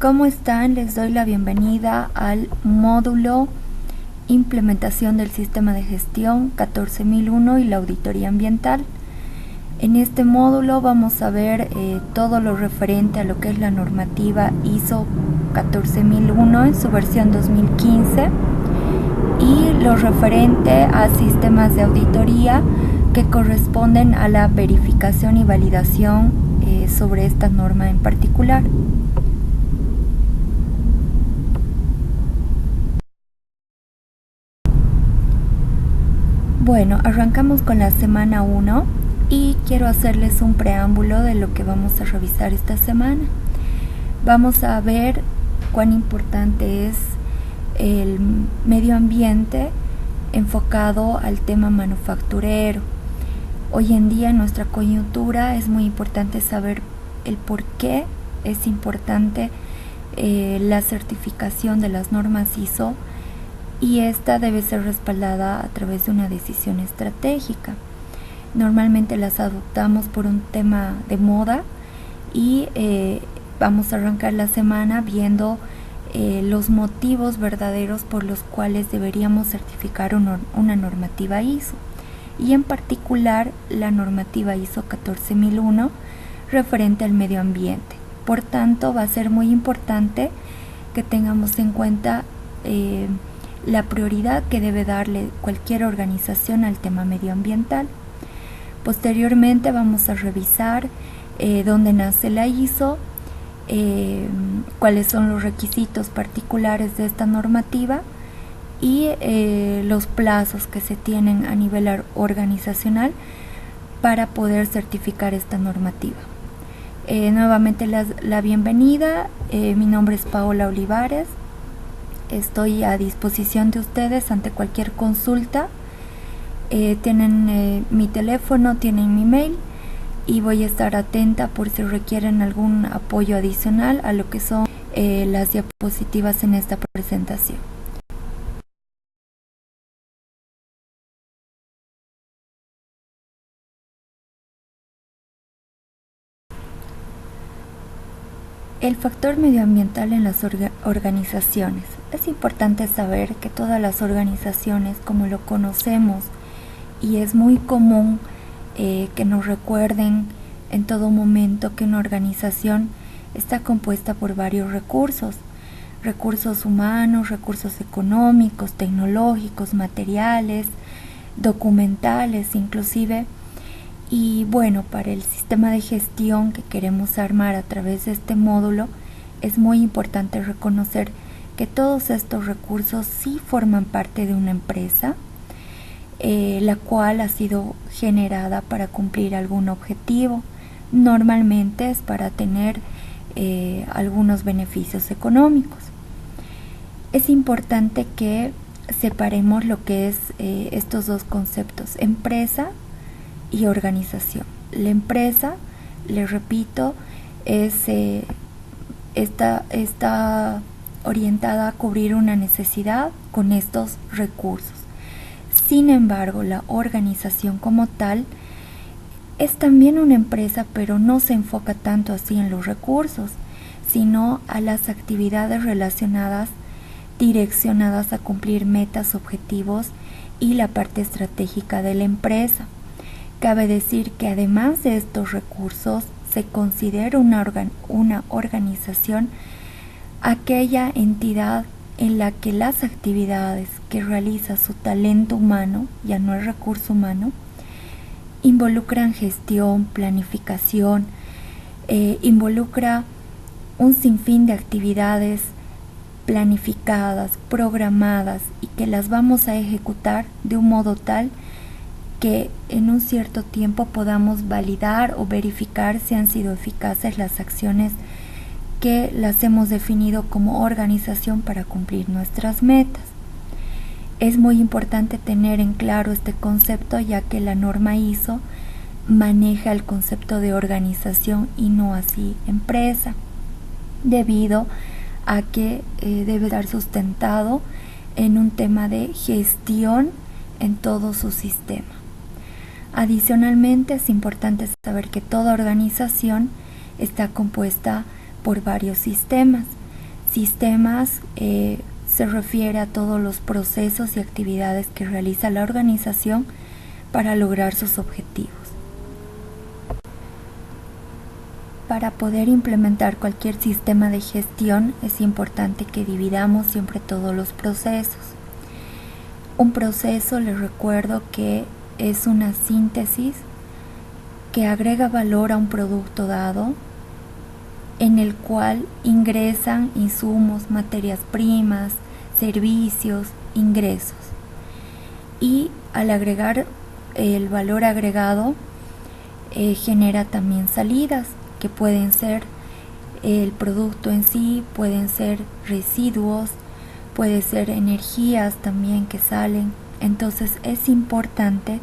¿Cómo están? Les doy la bienvenida al módulo Implementación del Sistema de Gestión 14001 y la Auditoría Ambiental. En este módulo vamos a ver todo lo referente a lo que es la normativa ISO 14001 en su versión 2015 y lo referente a sistemas de auditoría que corresponden a la verificación y validación sobre esta norma en particular. Bueno, arrancamos con la semana 1 y quiero hacerles un preámbulo de lo que vamos a revisar esta semana. Vamos a ver cuán importante es el medio ambiente enfocado al tema manufacturero. Hoy en día en nuestra coyuntura es muy importante saber el por qué es importante la certificación de las normas ISO, y esta debe ser respaldada a través de una decisión estratégica. Normalmente las adoptamos por un tema de moda y vamos a arrancar la semana viendo los motivos verdaderos por los cuales deberíamos certificar una normativa ISO, y en particular la normativa ISO 14001 referente al medio ambiente. Por tanto, va a ser muy importante que tengamos en cuenta la prioridad que debe darle cualquier organización al tema medioambiental. Posteriormente vamos a revisar dónde nace la ISO, cuáles son los requisitos particulares de esta normativa y los plazos que se tienen a nivel organizacional para poder certificar esta normativa. Nuevamente la bienvenida. Mi nombre es Paola Olivares. Estoy a disposición de ustedes ante cualquier consulta. Tienen mi teléfono, tienen mi mail y voy a estar atenta por si requieren algún apoyo adicional a lo que son las diapositivas en esta presentación. El factor medioambiental en las organizaciones. Es importante saber que todas las organizaciones, como lo conocemos, y es muy común que nos recuerden en todo momento que una organización está compuesta por varios recursos humanos, recursos económicos, tecnológicos, materiales, documentales inclusive. Y bueno, para el sistema de gestión que queremos armar a través de este módulo, es muy importante reconocer que todos estos recursos sí forman parte de una empresa, la cual ha sido generada para cumplir algún objetivo. Normalmente es para tener algunos beneficios económicos. Es importante que separemos lo que es estos dos conceptos, empresa y organización. La empresa, les repito, está orientada a cubrir una necesidad con estos recursos. Sin embargo, la organización como tal es también una empresa, pero no se enfoca tanto así en los recursos, sino a las actividades relacionadas, direccionadas a cumplir metas, objetivos y la parte estratégica de la empresa. Cabe decir que además de estos recursos, se considera una organización aquella entidad en la que las actividades que realiza su talento humano, ya no es recurso humano, involucran gestión, planificación, involucra un sinfín de actividades planificadas, programadas y que las vamos a ejecutar de un modo tal que en un cierto tiempo podamos validar o verificar si han sido eficaces las acciones que las hemos definido como organización para cumplir nuestras metas. Es muy importante tener en claro este concepto, ya que la norma ISO maneja el concepto de organización y no así empresa, debido a que debe estar sustentado en un tema de gestión en todo su sistema. Adicionalmente, es importante saber que toda organización está compuesta por varios sistemas. Sistemas se refiere a todos los procesos y actividades que realiza la organización para lograr sus objetivos. Para poder implementar cualquier sistema de gestión es importante que dividamos siempre todos los procesos. Un proceso, les recuerdo que es una síntesis que agrega valor a un producto dado, en el cual ingresan insumos, materias primas, servicios, ingresos. Y al agregar el valor agregado, genera también salidas, que pueden ser el producto en sí, pueden ser residuos, puede ser energías también que salen. Entonces es importante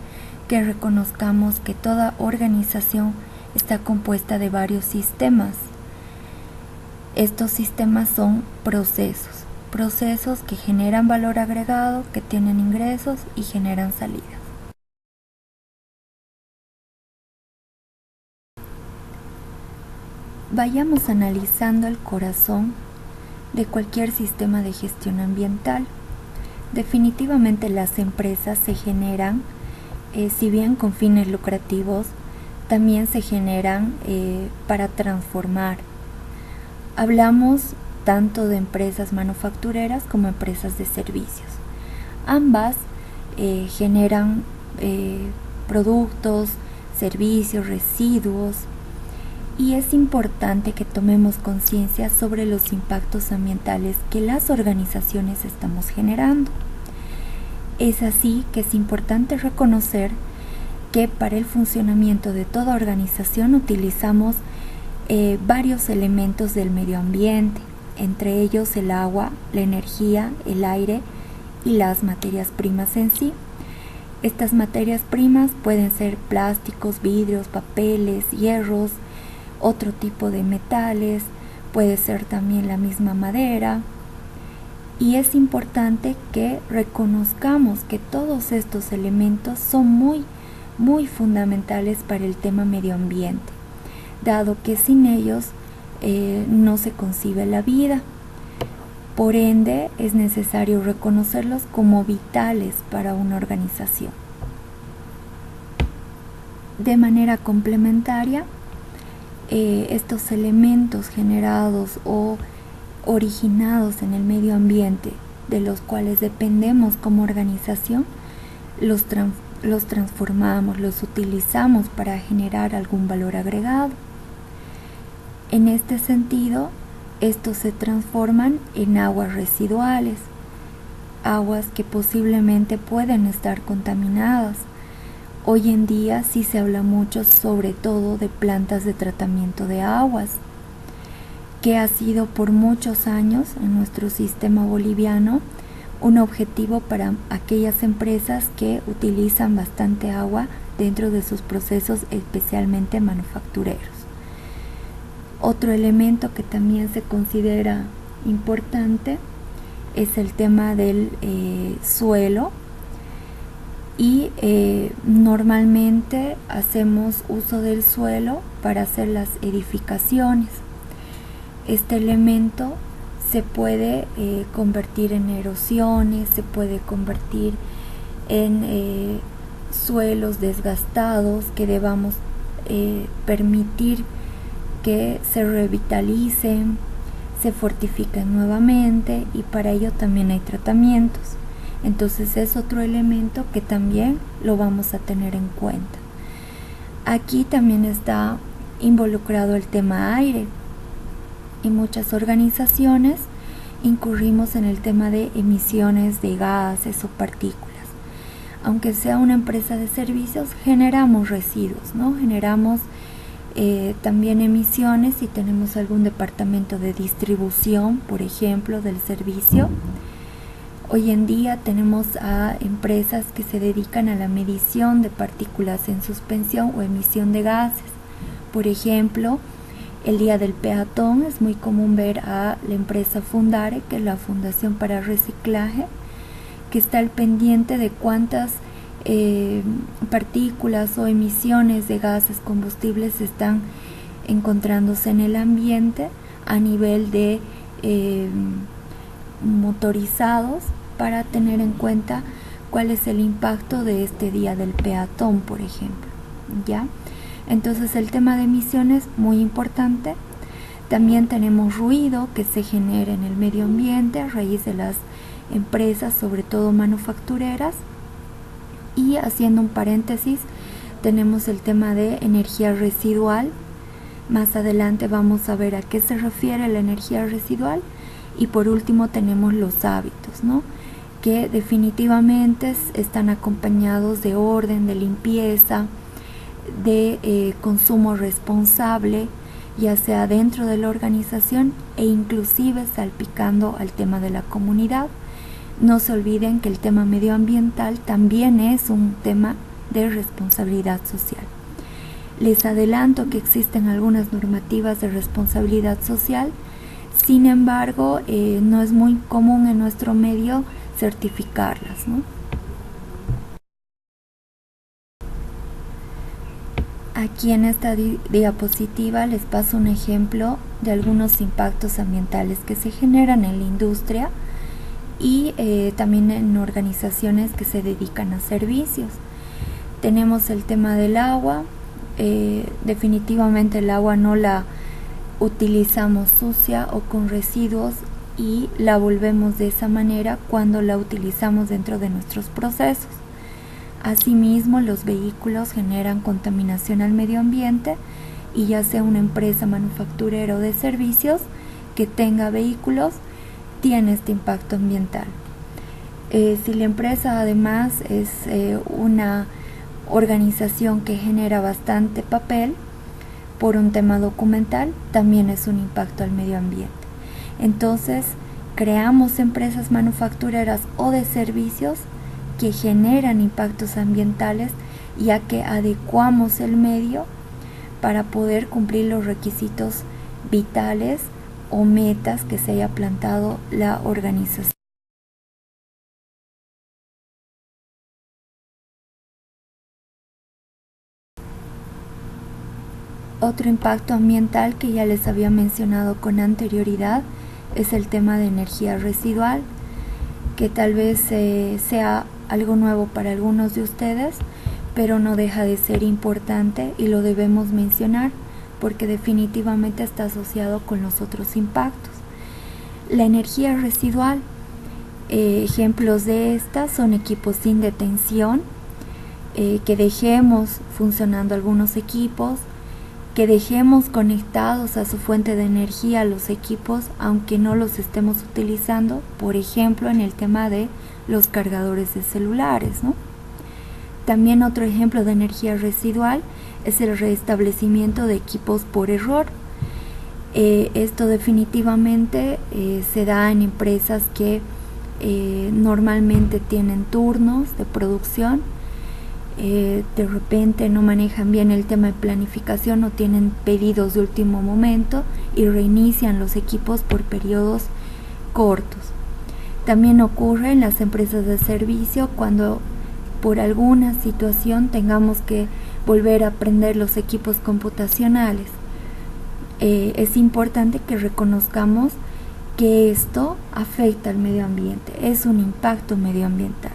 que reconozcamos que toda organización está compuesta de varios sistemas. Estos sistemas son procesos que generan valor agregado, que tienen ingresos y generan salidas. Vayamos analizando el corazón de cualquier sistema de gestión ambiental. Definitivamente las empresas se generan, si bien con fines lucrativos, también se generan para transformar. Hablamos tanto de empresas manufactureras como empresas de servicios. Ambas generan productos, servicios, residuos, y es importante que tomemos conciencia sobre los impactos ambientales que las organizaciones estamos generando. Es así que es importante reconocer que para el funcionamiento de toda organización utilizamos varios elementos del medio ambiente, entre ellos el agua, la energía, el aire y las materias primas en sí. Estas materias primas pueden ser plásticos, vidrios, papeles, hierros, otro tipo de metales, puede ser también la misma madera. Y es importante que reconozcamos que todos estos elementos son muy fundamentales para el tema medio ambiente, dado que sin ellos no se concibe la vida. Por ende, es necesario reconocerlos como vitales para una organización. De manera complementaria, estos elementos generados o originados en el medio ambiente, de los cuales dependemos como organización, los transformamos, los utilizamos para generar algún valor agregado. En este sentido, estos se transforman en aguas residuales, aguas que posiblemente pueden estar contaminadas. Hoy en día sí se habla mucho sobre todo de plantas de tratamiento de aguas, que ha sido por muchos años en nuestro sistema boliviano un objetivo para aquellas empresas que utilizan bastante agua dentro de sus procesos, especialmente manufactureros. Otro elemento que también se considera importante es el tema del suelo. Y normalmente hacemos uso del suelo para hacer las edificaciones. Este elemento se puede convertir en erosiones, se puede convertir en suelos desgastados que debamos permitir que se revitalicen, se fortifiquen nuevamente, y para ello también hay tratamientos. Entonces es otro elemento que también lo vamos a tener en cuenta. Aquí también está involucrado el tema aire, y muchas organizaciones incurrimos en el tema de emisiones de gases o partículas. Aunque sea una empresa de servicios, generamos residuos, ¿no? Generamos también emisiones si tenemos algún departamento de distribución, por ejemplo, del servicio. Hoy en día tenemos a empresas que se dedican a la medición de partículas en suspensión o emisión de gases. Por ejemplo, el día del peatón es muy común ver a la empresa Fundare, que es la Fundación para Reciclaje, que está al pendiente de cuántas partículas o emisiones de gases combustibles están encontrándose en el ambiente a nivel de motorizados para tener en cuenta cuál es el impacto de este día del peatón, por ejemplo, ¿ya? Entonces el tema de emisiones, muy importante. También tenemos ruido que se genera en el medio ambiente a raíz de las empresas, sobre todo manufactureras. Y haciendo un paréntesis, tenemos el tema de energía residual. Más adelante vamos a ver a qué se refiere la energía residual. Y por último tenemos los hábitos, ¿no?, que definitivamente están acompañados de orden, de limpieza, de consumo responsable, ya sea dentro de la organización e inclusive salpicando al tema de la comunidad. No se olviden que el tema medioambiental también es un tema de responsabilidad social. Les adelanto que existen algunas normativas de responsabilidad social, sin embargo, no es muy común en nuestro medio certificarlas, ¿no? Aquí en esta diapositiva les paso un ejemplo de algunos impactos ambientales que se generan en la industria y también en organizaciones que se dedican a servicios. Tenemos el tema del agua. Definitivamente el agua no la utilizamos sucia o con residuos y la volvemos de esa manera cuando la utilizamos dentro de nuestros procesos. Asimismo, los vehículos generan contaminación al medio ambiente y ya sea una empresa manufacturera o de servicios que tenga vehículos, tiene este impacto ambiental. Si la empresa además es una organización que genera bastante papel por un tema documental, también es un impacto al medio ambiente. Entonces, creamos empresas manufactureras o de servicios que generan impactos ambientales, ya que adecuamos el medio para poder cumplir los requisitos vitales o metas que se haya plantado la organización. Otro impacto ambiental que ya les había mencionado con anterioridad es el tema de energía residual, que tal vez sea algo nuevo para algunos de ustedes, pero no deja de ser importante y lo debemos mencionar porque definitivamente está asociado con los otros impactos. La energía residual, ejemplos de esta son equipos sin detención, que dejemos funcionando algunos equipos, que dejemos conectados a su fuente de energía los equipos aunque no los estemos utilizando, por ejemplo en el tema de los cargadores de celulares, ¿no? También otro ejemplo de energía residual es el restablecimiento de equipos por error. Esto definitivamente se da en empresas que normalmente tienen turnos de producción. De repente no manejan bien el tema de planificación o tienen pedidos de último momento y reinician los equipos por periodos cortos. También ocurre en las empresas de servicio cuando por alguna situación tengamos que volver a prender los equipos computacionales. Es importante que reconozcamos que esto afecta al medio ambiente, es un impacto medioambiental.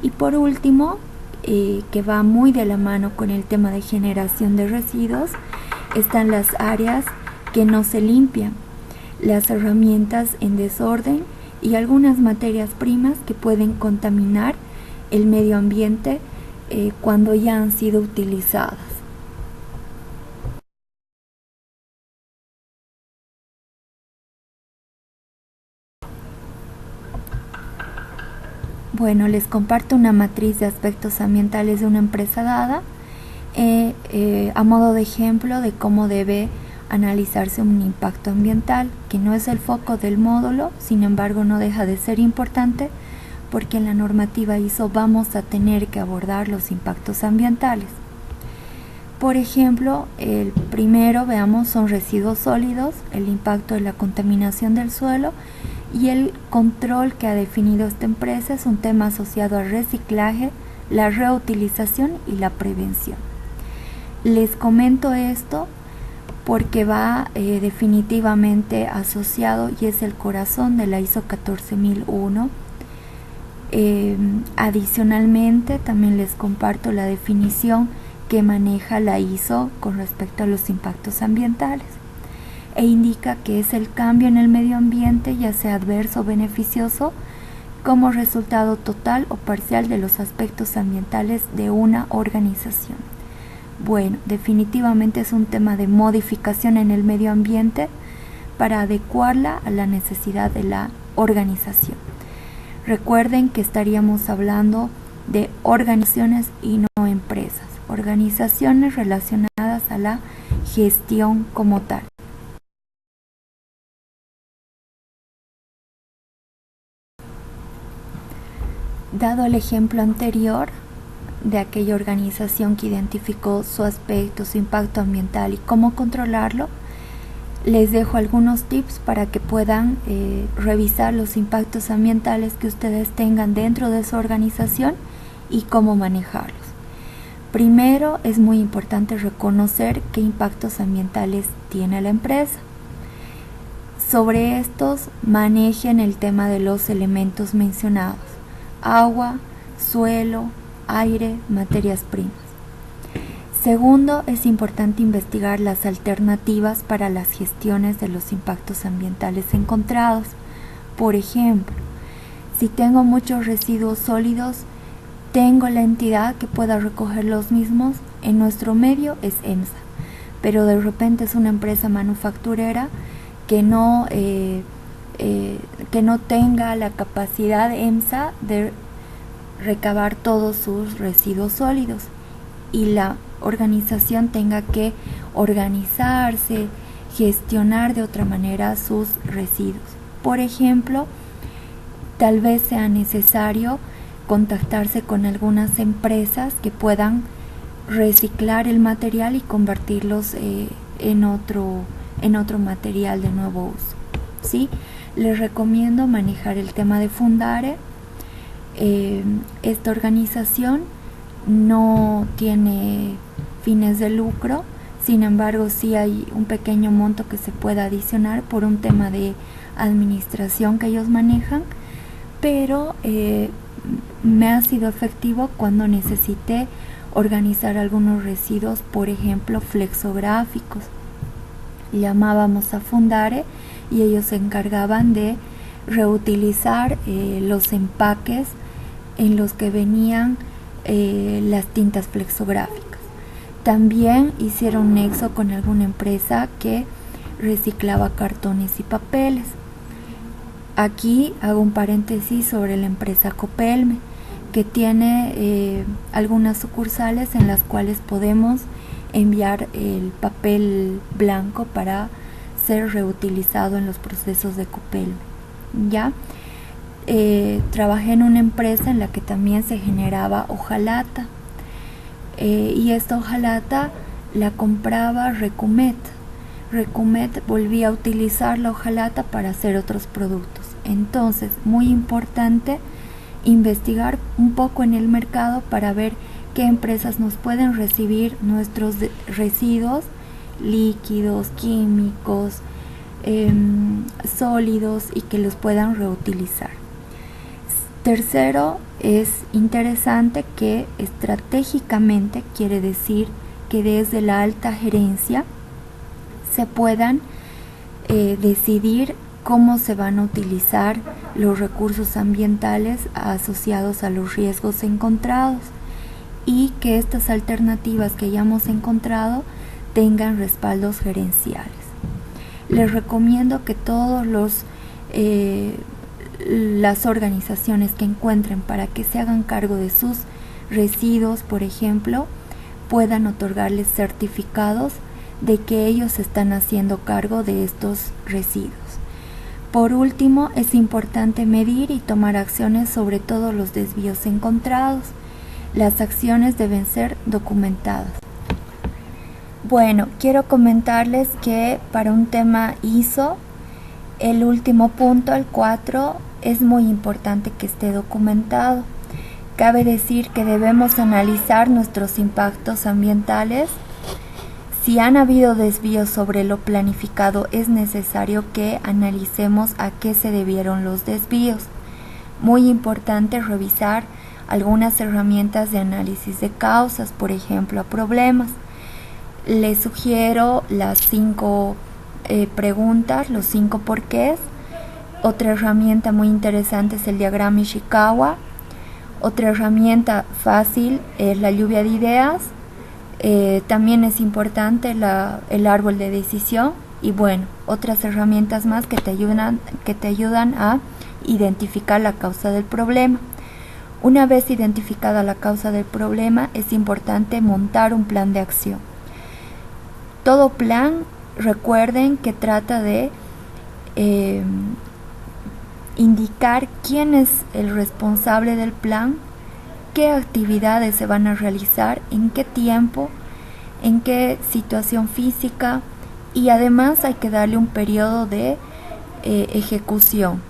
Y por último, que va muy de la mano con el tema de generación de residuos, están las áreas que no se limpian, las herramientas en desorden y algunas materias primas que pueden contaminar el medio ambiente cuando ya han sido utilizadas. Bueno, les comparto una matriz de aspectos ambientales de una empresa dada a modo de ejemplo de cómo debe analizarse un impacto ambiental, que no es el foco del módulo, sin embargo no deja de ser importante porque en la normativa ISO vamos a tener que abordar los impactos ambientales. Por ejemplo, el primero, veamos, son residuos sólidos, el impacto de la contaminación del suelo y el control que ha definido esta empresa es un tema asociado al reciclaje, la reutilización y la prevención. Les comento esto porque va definitivamente asociado y es el corazón de la ISO 14001. Adicionalmente, también les comparto la definición que maneja la ISO con respecto a los impactos ambientales, e indica que es el cambio en el medio ambiente, ya sea adverso o beneficioso, como resultado total o parcial de los aspectos ambientales de una organización. Bueno, definitivamente es un tema de modificación en el medio ambiente para adecuarla a la necesidad de la organización. Recuerden que estaríamos hablando de organizaciones y no empresas, organizaciones relacionadas a la gestión como tal. Dado el ejemplo anterior de aquella organización que identificó su aspecto, su impacto ambiental y cómo controlarlo, les dejo algunos tips para que puedan revisar los impactos ambientales que ustedes tengan dentro de su organización y cómo manejarlos. Primero, es muy importante reconocer qué impactos ambientales tiene la empresa. Sobre estos, manejen el tema de los elementos mencionados: agua, suelo, aire, materias primas. Segundo, es importante investigar las alternativas para las gestiones de los impactos ambientales encontrados. Por ejemplo, si tengo muchos residuos sólidos, tengo la entidad que pueda recoger los mismos. En nuestro medio es EMSA, pero de repente es una empresa manufacturera que no tenga la capacidad EMSA de recabar todos sus residuos sólidos, y la organización tenga que organizarse, gestionar de otra manera sus residuos. Por ejemplo, tal vez sea necesario contactarse con algunas empresas que puedan reciclar el material y convertirlos en otro material de nuevo uso, ¿sí? Les recomiendo manejar el tema de Fundare. Esta organización no tiene fines de lucro, sin embargo sí hay un pequeño monto que se puede adicionar por un tema de administración que ellos manejan, pero me ha sido efectivo cuando necesité organizar algunos residuos, por ejemplo flexográficos. Llamábamos a Fundare y ellos se encargaban de reutilizar los empaques en los que venían las tintas flexográficas. También hicieron nexo con alguna empresa que reciclaba cartones y papeles. Aquí hago un paréntesis sobre la empresa Copelme, que tiene algunas sucursales en las cuales podemos enviar el papel blanco para ser reutilizado en los procesos de Copelme. ¿Ya? Trabajé en una empresa en la que también se generaba hojalata, y esta hojalata la compraba Recumet. Recumet volvía a utilizar la hojalata para hacer otros productos. Entonces, muy importante investigar un poco en el mercado para ver qué empresas nos pueden recibir nuestros residuos líquidos, químicos, sólidos, y que los puedan reutilizar. Tercero, es interesante que estratégicamente, quiere decir que desde la alta gerencia se puedan decidir cómo se van a utilizar los recursos ambientales asociados a los riesgos encontrados, y que estas alternativas que ya hemos encontrado tengan respaldos gerenciales. Les recomiendo que todos las organizaciones que encuentren para que se hagan cargo de sus residuos, por ejemplo, puedan otorgarles certificados de que ellos están haciendo cargo de estos residuos. Por último, es importante medir y tomar acciones sobre todos los desvíos encontrados. Las acciones deben ser documentadas. Bueno, quiero comentarles que para un tema ISO, el último punto, el 4, es muy importante que esté documentado. Cabe decir que debemos analizar nuestros impactos ambientales Si han habido desvíos sobre lo planificado, es necesario que analicemos a qué se debieron los desvíos. Muy importante revisar algunas herramientas de análisis de causas, por ejemplo, a problemas. Les sugiero las 5 preguntas, los 5 porqués. Otra herramienta muy interesante es el diagrama Ishikawa. Otra herramienta fácil es la lluvia de ideas. También es importante el árbol de decisión. Y bueno, otras herramientas más que te ayudan a identificar la causa del problema. Una vez identificada la causa del problema, es importante montar un plan de acción. Todo plan, recuerden que trata de indicar quién es el responsable del plan, qué actividades se van a realizar, en qué tiempo, en qué situación física, y además hay que darle un periodo de ejecución.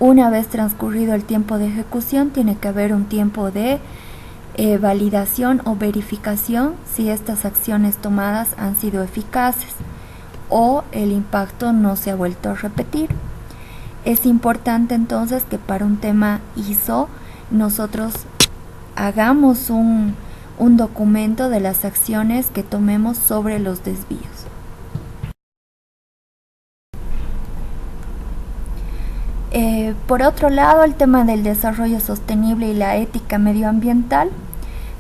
Una vez transcurrido el tiempo de ejecución, tiene que haber un tiempo de validación o verificación si estas acciones tomadas han sido eficaces o el impacto no se ha vuelto a repetir. Es importante entonces que para un tema ISO nosotros hagamos un documento de las acciones que tomemos sobre los desvíos. Por otro lado, el tema del desarrollo sostenible y la ética medioambiental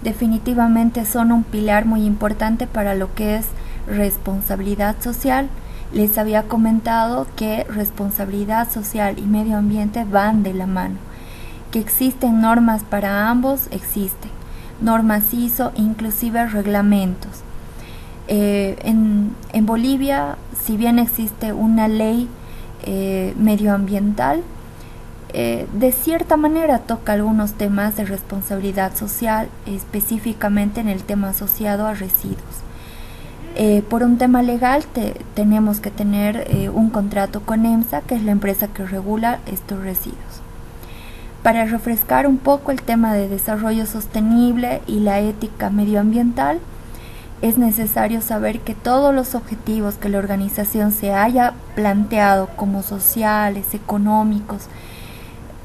definitivamente son un pilar muy importante para lo que es responsabilidad social. Les había comentado que responsabilidad social y medio ambiente van de la mano, que existen normas para ambos, existen normas ISO, inclusive reglamentos. En Bolivia, si bien existe una ley medioambiental, de cierta manera toca algunos temas de responsabilidad social, específicamente en el tema asociado a residuos. Por un tema legal tenemos que tener un contrato con EMSA, que es la empresa que regula estos residuos. Para refrescar un poco el tema de desarrollo sostenible y la ética medioambiental, es necesario saber que todos los objetivos que la organización se haya planteado como sociales, económicos,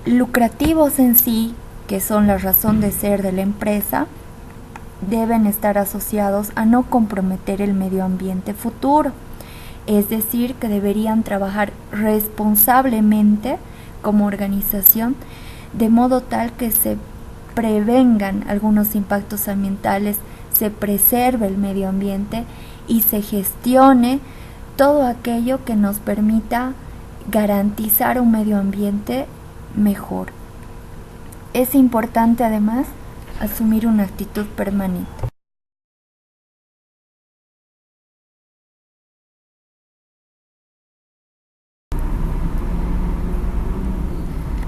lucrativos en sí, que son la razón de ser de la empresa, deben estar asociados a no comprometer el medio ambiente futuro. Es decir, que deberían trabajar responsablemente como organización, de modo tal que se prevengan algunos impactos ambientales, se preserve el medio ambiente y se gestione todo aquello que nos permita garantizar un medio ambiente mejor. Es importante además asumir una actitud permanente.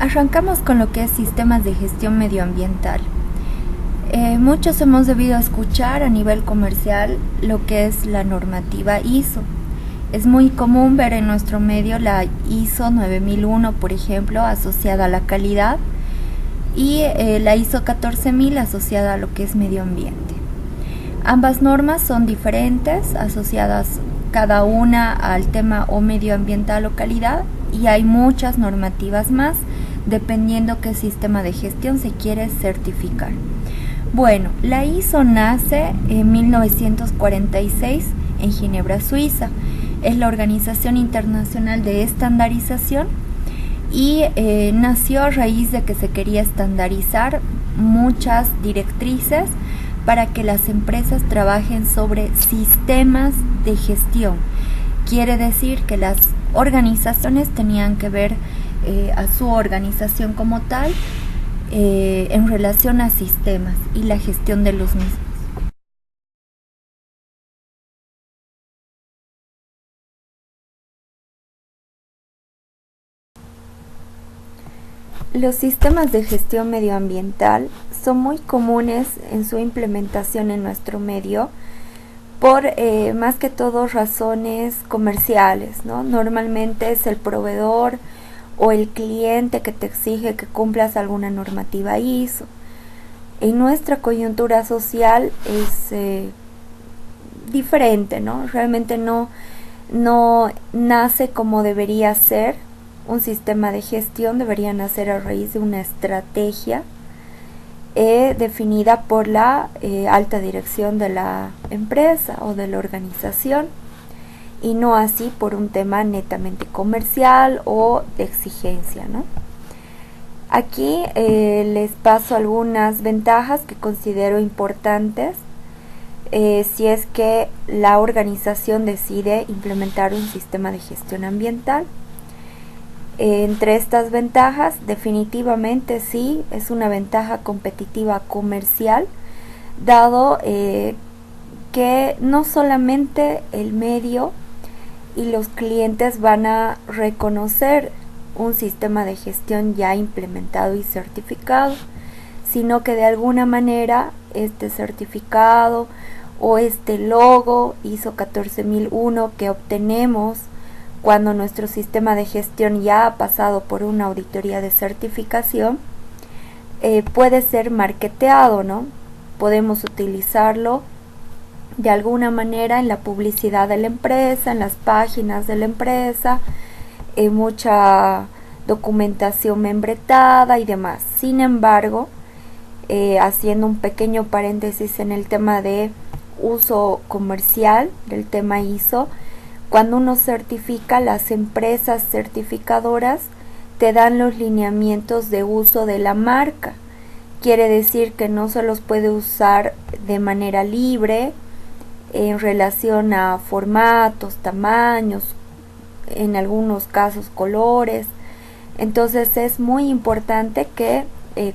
Arrancamos con lo que es sistemas de gestión medioambiental. Muchos hemos debido escuchar a nivel comercial lo que es la normativa ISO. Es muy común ver en nuestro medio la ISO 9001, por ejemplo, asociada a la calidad, y la ISO 14000 asociada a lo que es medio ambiente. Ambas normas son diferentes, asociadas cada una al tema o medioambiental o calidad, y hay muchas normativas más dependiendo qué sistema de gestión se quiere certificar. Bueno, la ISO nace en 1946 en Ginebra, Suiza. Es la Organización Internacional de Estandarización y nació a raíz de que se quería estandarizar muchas directrices para que las empresas trabajen sobre sistemas de gestión. Quiere decir que las organizaciones tenían que ver a su organización como tal en relación a sistemas y la gestión de los mismos. Los sistemas de gestión medioambiental son muy comunes en su implementación en nuestro medio por más que todo razones comerciales, ¿no? Normalmente es el proveedor o el cliente que te exige que cumplas alguna normativa ISO. En nuestra coyuntura social es diferente, ¿no? Realmente no nace como debería ser. Un sistema de gestión debería nacer a raíz de una estrategia definida por la alta dirección de la empresa o de la organización, y no así por un tema netamente comercial o de exigencia, ¿no? Aquí les paso algunas ventajas que considero importantes si es que la organización decide implementar un sistema de gestión ambiental. Entre estas ventajas, definitivamente sí, es una ventaja competitiva comercial, dado que no solamente el medio y los clientes van a reconocer un sistema de gestión ya implementado y certificado, sino que de alguna manera este certificado o este logo ISO 14001 que obtenemos cuando nuestro sistema de gestión ya ha pasado por una auditoría de certificación, puede ser marketeado, ¿no? Podemos utilizarlo de alguna manera en la publicidad de la empresa, en las páginas de la empresa, en mucha documentación membretada y demás. Sin embargo, haciendo un pequeño paréntesis en el tema de uso comercial del tema ISO, cuando uno certifica, las empresas certificadoras te dan los lineamientos de uso de la marca. Quiere decir que no se los puede usar de manera libre en relación a formatos, tamaños, en algunos casos colores. Entonces es muy importante que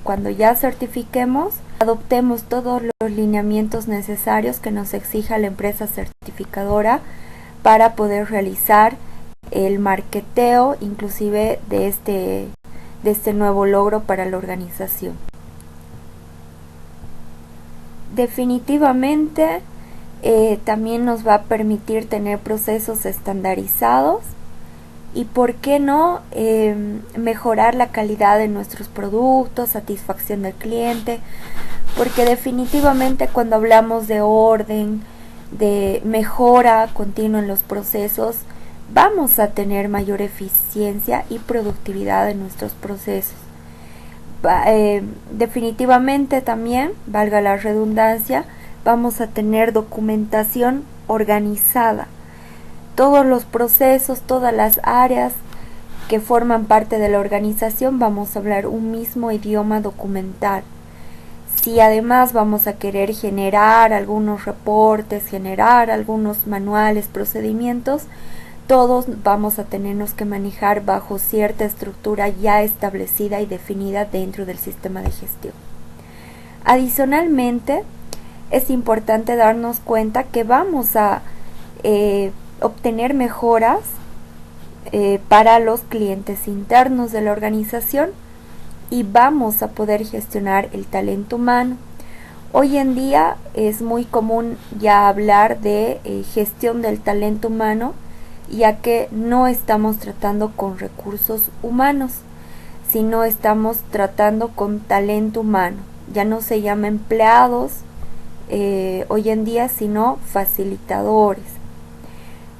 cuando ya certifiquemos, adoptemos todos los lineamientos necesarios que nos exija la empresa certificadora para poder realizar el marketeo inclusive de este nuevo logro para la organización. Definitivamente también nos va a permitir tener procesos estandarizados y, ¿por qué no?, mejorar la calidad de nuestros productos, satisfacción del cliente, porque definitivamente cuando hablamos de orden, de mejora continua en los procesos, vamos a tener mayor eficiencia y productividad en nuestros procesos. Definitivamente también, valga la redundancia, vamos a tener documentación organizada. Todos los procesos, todas las áreas que forman parte de la organización, vamos a hablar un mismo idioma documental. Si además vamos a querer generar algunos reportes, generar algunos manuales, procedimientos, todos vamos a tenernos que manejar bajo cierta estructura ya establecida y definida dentro del sistema de gestión. Adicionalmente, es importante darnos cuenta que vamos a obtener mejoras para los clientes internos de la organización y vamos a poder gestionar el talento humano. Hoy en día es muy común ya hablar de gestión del talento humano, ya que no estamos tratando con recursos humanos, sino estamos tratando con talento humano. Ya no se llama empleados hoy en día, sino facilitadores.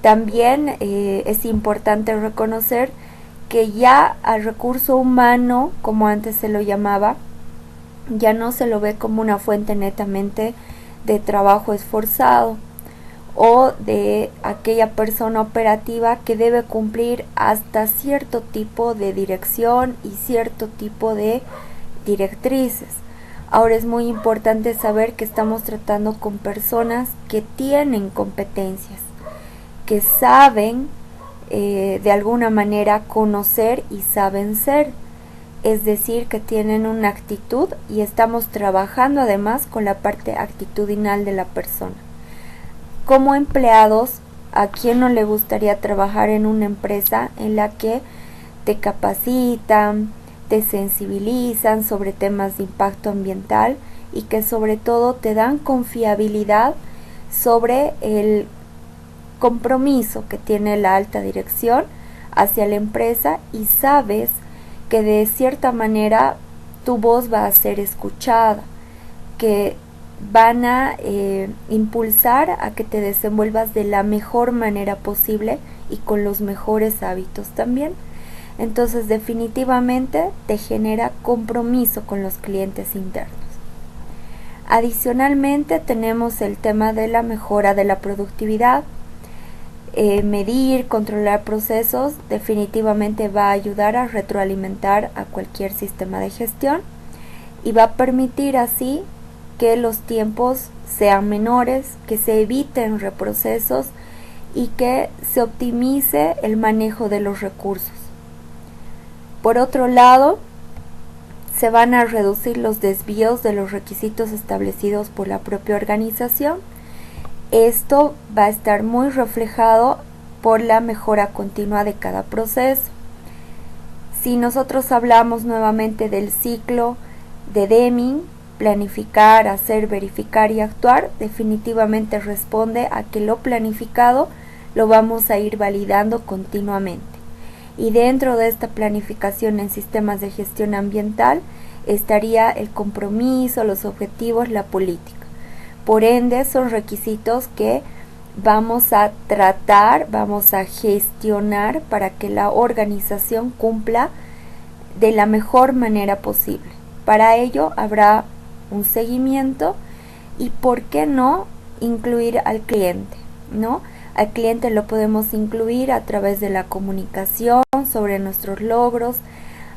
También es importante reconocer que ya al recurso humano, como antes se lo llamaba, ya no se lo ve como una fuente netamente de trabajo esforzado o de aquella persona operativa que debe cumplir hasta cierto tipo de dirección y cierto tipo de directrices. Ahora es muy importante saber que estamos tratando con personas que tienen competencias, que saben de alguna manera conocer y saben ser, es decir, que tienen una actitud, y estamos trabajando además con la parte actitudinal de la persona. Como empleados, ¿a quién no le gustaría trabajar en una empresa en la que te capacitan, te sensibilizan sobre temas de impacto ambiental y que sobre todo te dan confiabilidad sobre el compromiso que tiene la alta dirección hacia la empresa, y sabes que de cierta manera tu voz va a ser escuchada, que van a impulsar a que te desenvuelvas de la mejor manera posible y con los mejores hábitos también. Entonces definitivamente te genera compromiso con los clientes internos. Adicionalmente tenemos el tema de la mejora de la productividad. Medir, controlar procesos definitivamente va a ayudar a retroalimentar a cualquier sistema de gestión y va a permitir así que los tiempos sean menores, que se eviten reprocesos y que se optimice el manejo de los recursos. Por otro lado, se van a reducir los desvíos de los requisitos establecidos por la propia organización. Esto va a estar muy reflejado por la mejora continua de cada proceso. Si nosotros hablamos nuevamente del ciclo de Deming, planificar, hacer, verificar y actuar, definitivamente responde a que lo planificado lo vamos a ir validando continuamente. Y dentro de esta planificación en sistemas de gestión ambiental estaría el compromiso, los objetivos, la política. Por ende, son requisitos que vamos a tratar, vamos a gestionar para que la organización cumpla de la mejor manera posible. Para ello habrá un seguimiento y, ¿por qué no, incluir al cliente, ¿no? Al cliente lo podemos incluir a través de la comunicación sobre nuestros logros,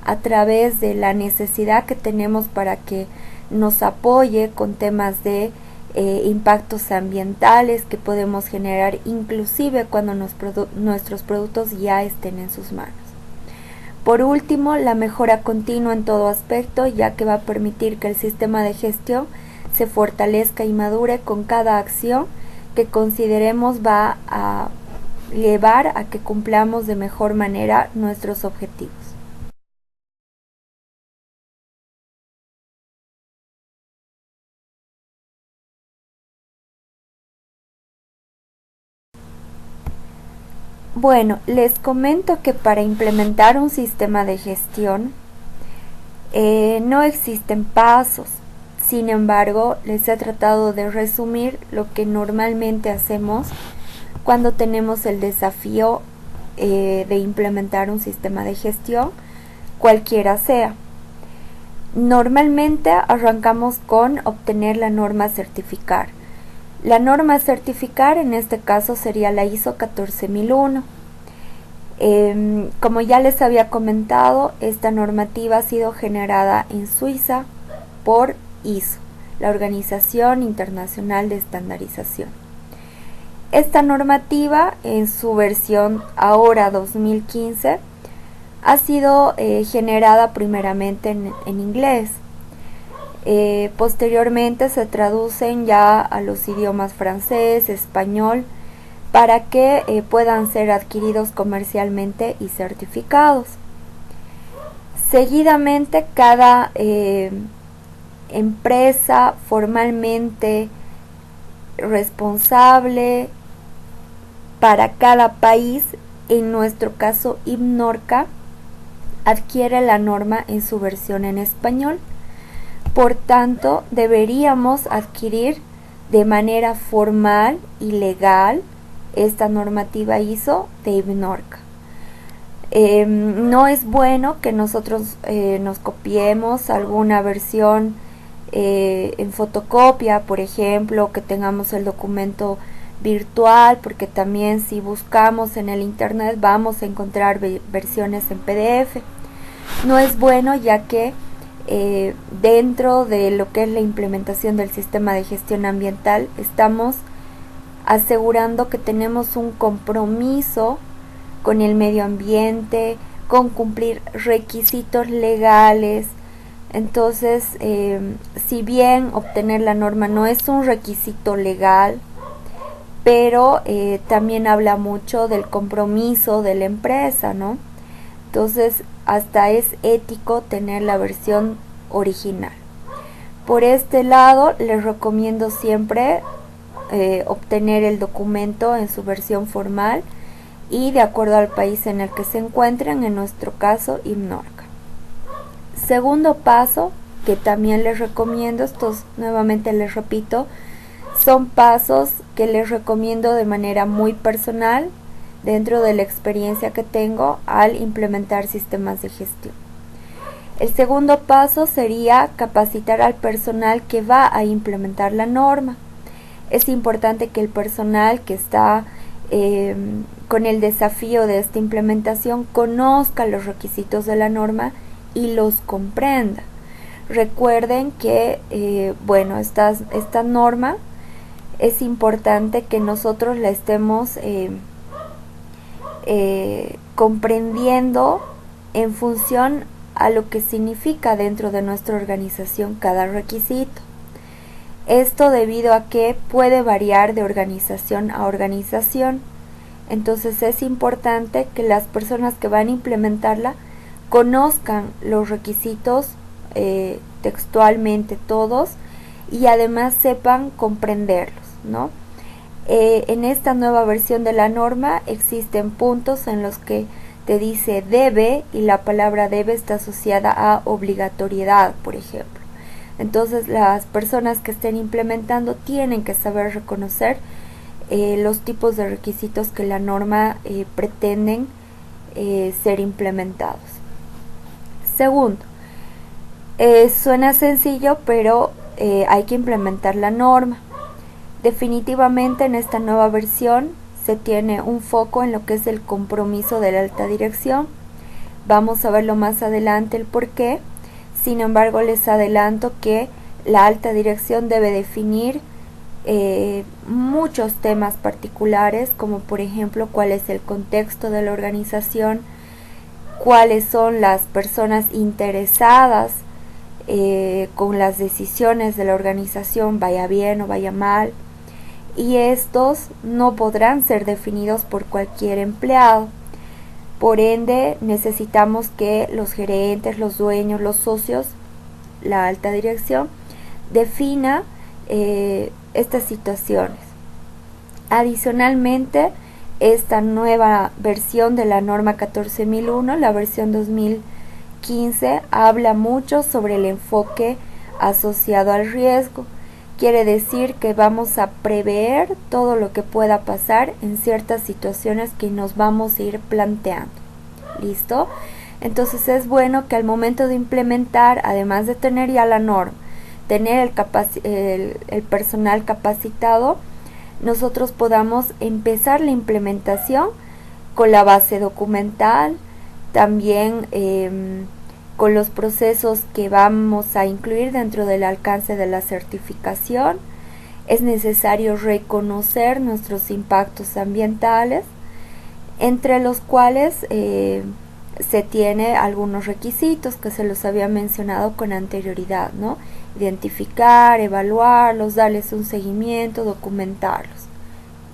a través de la necesidad que tenemos para que nos apoye con temas de impactos ambientales que podemos generar inclusive cuando nuestros productos ya estén en sus manos. Por último, la mejora continua en todo aspecto, ya que va a permitir que el sistema de gestión se fortalezca y madure con cada acción que consideremos va a llevar a que cumplamos de mejor manera nuestros objetivos. Bueno, les comento que para implementar un sistema de gestión no existen pasos. Sin embargo, les he tratado de resumir lo que normalmente hacemos cuando tenemos el desafío de implementar un sistema de gestión, cualquiera sea. Normalmente arrancamos con obtener la norma a certificar. La norma a certificar en este caso sería la ISO 14001. Como ya les había comentado, esta normativa ha sido generada en Suiza por ISO, la Organización Internacional de Estandarización. Esta normativa, en su versión ahora 2015, ha sido generada primeramente en inglés. Posteriormente se traducen ya a los idiomas francés, español, para que puedan ser adquiridos comercialmente y certificados. Seguidamente, cada empresa formalmente responsable para cada país, en nuestro caso IBNORCA, adquiere la norma en su versión en español. Por tanto, deberíamos adquirir de manera formal y legal esta normativa ISO de IBNORCA. No es bueno que nosotros nos copiemos alguna versión en fotocopia, por ejemplo, que tengamos el documento virtual, porque también si buscamos en el internet vamos a encontrar versiones en PDF. No es bueno, ya que dentro de lo que es la implementación del sistema de gestión ambiental estamos asegurando que tenemos un compromiso con el medio ambiente, con cumplir requisitos legales. Entonces, si bien obtener la norma no es un requisito legal, pero también habla mucho del compromiso de la empresa, ¿no? Entonces, hasta es ético tener la versión original. Por este lado, les recomiendo siempre obtener el documento en su versión formal y de acuerdo al país en el que se encuentren, en nuestro caso IBNORCA. Segundo paso, que también les recomiendo, estos nuevamente les repito, son pasos que les recomiendo de manera muy personal dentro de la experiencia que tengo al implementar sistemas de gestión. El segundo paso sería capacitar al personal que va a implementar la norma. Es importante que el personal que está con el desafío de esta implementación conozca los requisitos de la norma y los comprenda. Recuerden que esta norma es importante que nosotros la estemos comprendiendo en función a lo que significa dentro de nuestra organización cada requisito. Esto debido a que puede variar de organización a organización. Entonces es importante que las personas que van a implementarla conozcan los requisitos textualmente todos y además sepan comprenderlos, ¿no? En esta nueva versión de la norma existen puntos en los que te dice debe y la palabra debe está asociada a obligatoriedad, por ejemplo. Entonces las personas que estén implementando tienen que saber reconocer los tipos de requisitos que la norma pretenden ser implementados. Segundo, suena sencillo, pero hay que implementar la norma. Definitivamente en esta nueva versión se tiene un foco en lo que es el compromiso de la alta dirección. Vamos a verlo más adelante el por qué. Sin embargo, les adelanto que la alta dirección debe definir muchos temas particulares, como por ejemplo cuál es el contexto de la organización, cuáles son las personas interesadas con las decisiones de la organización, vaya bien o vaya mal, y estos no podrán ser definidos por cualquier empleado. Por ende, necesitamos que los gerentes, los dueños, los socios, la alta dirección, defina estas situaciones. Adicionalmente, esta nueva versión de la norma 14001, la versión 2015, habla mucho sobre el enfoque asociado al riesgo. Quiere decir que vamos a prever todo lo que pueda pasar en ciertas situaciones que nos vamos a ir planteando. ¿Listo? Entonces es bueno que al momento de implementar, además de tener ya la norma, tener el personal capacitado, nosotros podamos empezar la implementación con la base documental, también con los procesos que vamos a incluir dentro del alcance de la certificación. Es necesario reconocer nuestros impactos ambientales, entre los cuales se tiene algunos requisitos que se los había mencionado con anterioridad, ¿no? Identificar, evaluarlos, darles un seguimiento, documentarlos,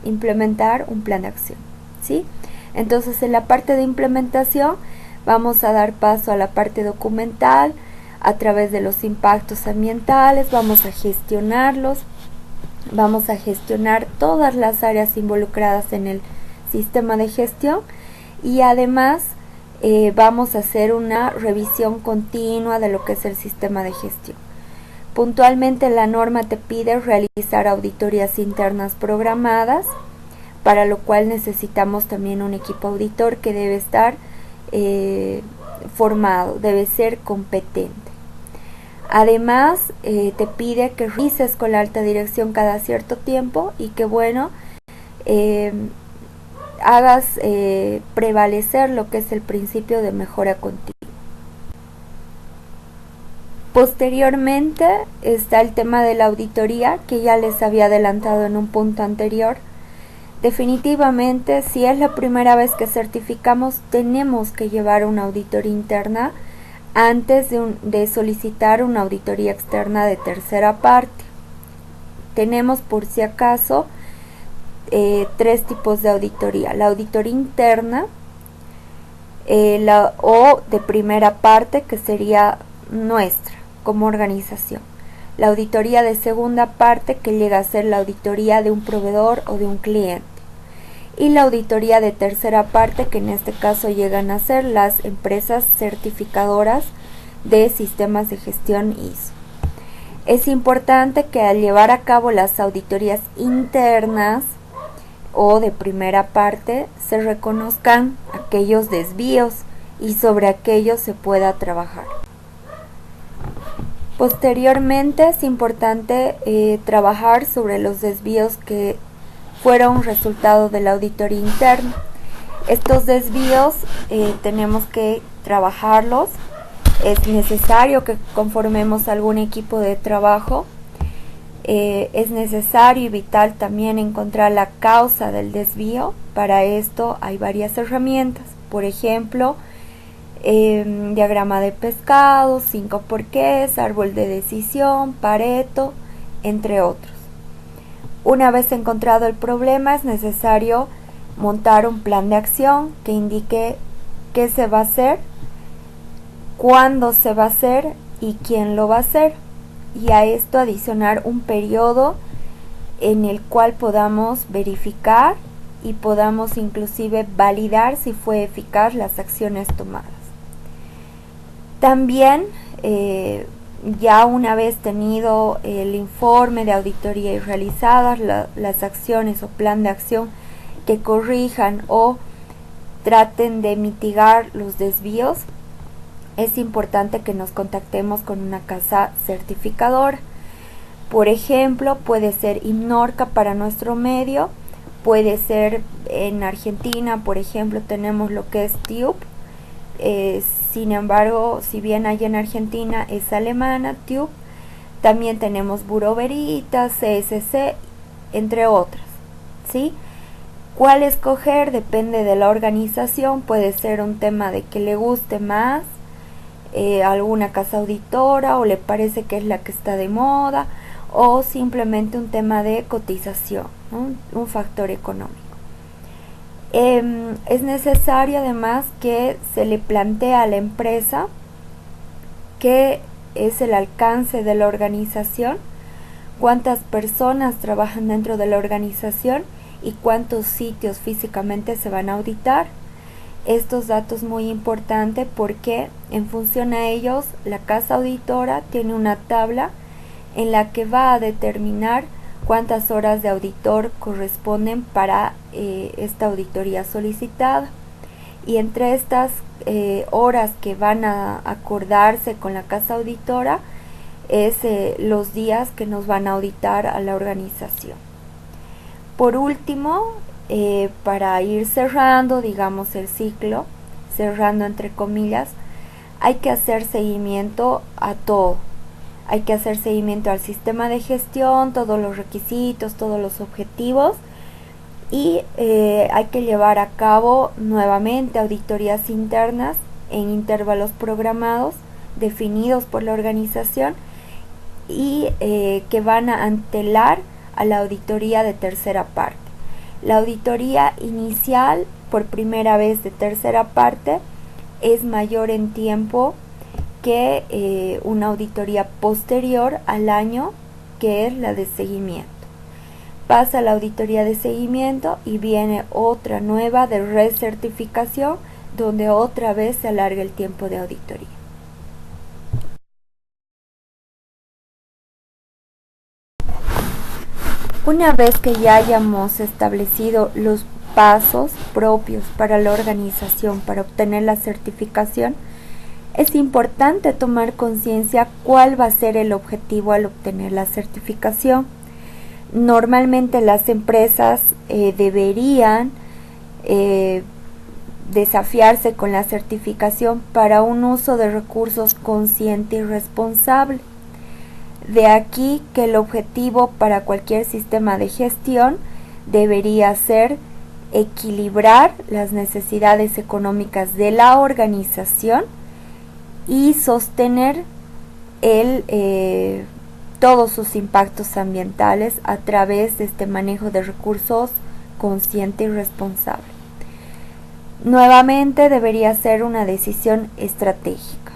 implementar un plan de acción, ¿sí? Entonces en la parte de implementación vamos a dar paso a la parte documental a través de los impactos ambientales, vamos a gestionarlos, vamos a gestionar todas las áreas involucradas en el sistema de gestión y además vamos a hacer una revisión continua de lo que es el sistema de gestión. Puntualmente la norma te pide realizar auditorías internas programadas, para lo cual necesitamos también un equipo auditor que debe estar formado, debe ser competente. Además, te pide que revises con la alta dirección cada cierto tiempo y que hagas prevalecer lo que es el principio de mejora continua. Posteriormente está el tema de la auditoría, que ya les había adelantado en un punto anterior. Definitivamente, si es la primera vez que certificamos, tenemos que llevar una auditoría interna antes de solicitar una auditoría externa de tercera parte. Tenemos, por si acaso, 3 tipos de auditoría: la auditoría interna o de primera parte, que sería nuestra como organización; la auditoría de segunda parte, que llega a ser la auditoría de un proveedor o de un cliente; y la auditoría de tercera parte, que en este caso llegan a ser las empresas certificadoras de sistemas de gestión ISO. Es importante que al llevar a cabo las auditorías internas o de primera parte se reconozcan aquellos desvíos y sobre aquellos se pueda trabajar. Posteriormente es importante trabajar sobre los desvíos que fueron resultado de la auditoría interna. Estos desvíos tenemos que trabajarlos. Es necesario que conformemos algún equipo de trabajo. Es necesario y vital también encontrar la causa del desvío. Para esto hay varias herramientas. Por ejemplo, diagrama de pescado, 5 porqués, árbol de decisión, Pareto, entre otros. Una vez encontrado el problema, es necesario montar un plan de acción que indique qué se va a hacer, cuándo se va a hacer y quién lo va a hacer, y a esto adicionar un periodo en el cual podamos verificar y podamos inclusive validar si fue eficaz las acciones tomadas. También ya una vez tenido el informe de auditoría y realizadas las acciones o plan de acción que corrijan o traten de mitigar los desvíos, es importante que nos contactemos con una casa certificadora. Por ejemplo, puede ser IMNORCA para nuestro medio, puede ser en Argentina, por ejemplo, tenemos lo que es TÜV. Sin embargo, si bien allá en Argentina es alemana, TÜV, también tenemos Bureau Veritas, CSC, entre otras, ¿sí? ¿Cuál escoger? Depende de la organización, puede ser un tema de que le guste más alguna casa auditora o le parece que es la que está de moda, o simplemente un tema de cotización, ¿no? Un factor económico. Es necesario además que se le plantee a la empresa qué es el alcance de la organización, cuántas personas trabajan dentro de la organización y cuántos sitios físicamente se van a auditar. Estos datos muy importantes porque en función a ellos la casa auditora tiene una tabla en la que va a determinar cuántas horas de auditor corresponden para esta auditoría solicitada, y entre estas horas que van a acordarse con la casa auditora es los días que nos van a auditar a la organización. Por último, para ir cerrando, digamos, el ciclo, cerrando entre comillas, hay que hacer seguimiento a todo. Hay que hacer seguimiento al sistema de gestión, todos los requisitos, todos los objetivos, y hay que llevar a cabo nuevamente auditorías internas en intervalos programados definidos por la organización y que van a antelar a la auditoría de tercera parte. La auditoría inicial por primera vez de tercera parte es mayor en tiempo que una auditoría posterior al año, que es la de seguimiento. Pasa la auditoría de seguimiento y viene otra nueva de recertificación, donde otra vez se alarga el tiempo de auditoría. Una vez que ya hayamos establecido los pasos propios para la organización para obtener la certificación, es importante tomar conciencia cuál va a ser el objetivo al obtener la certificación. Normalmente las empresas deberían desafiarse con la certificación para un uso de recursos consciente y responsable. De aquí que el objetivo para cualquier sistema de gestión debería ser equilibrar las necesidades económicas de la organización y sostener todos sus impactos ambientales a través de este manejo de recursos consciente y responsable. Nuevamente debería ser una decisión estratégica.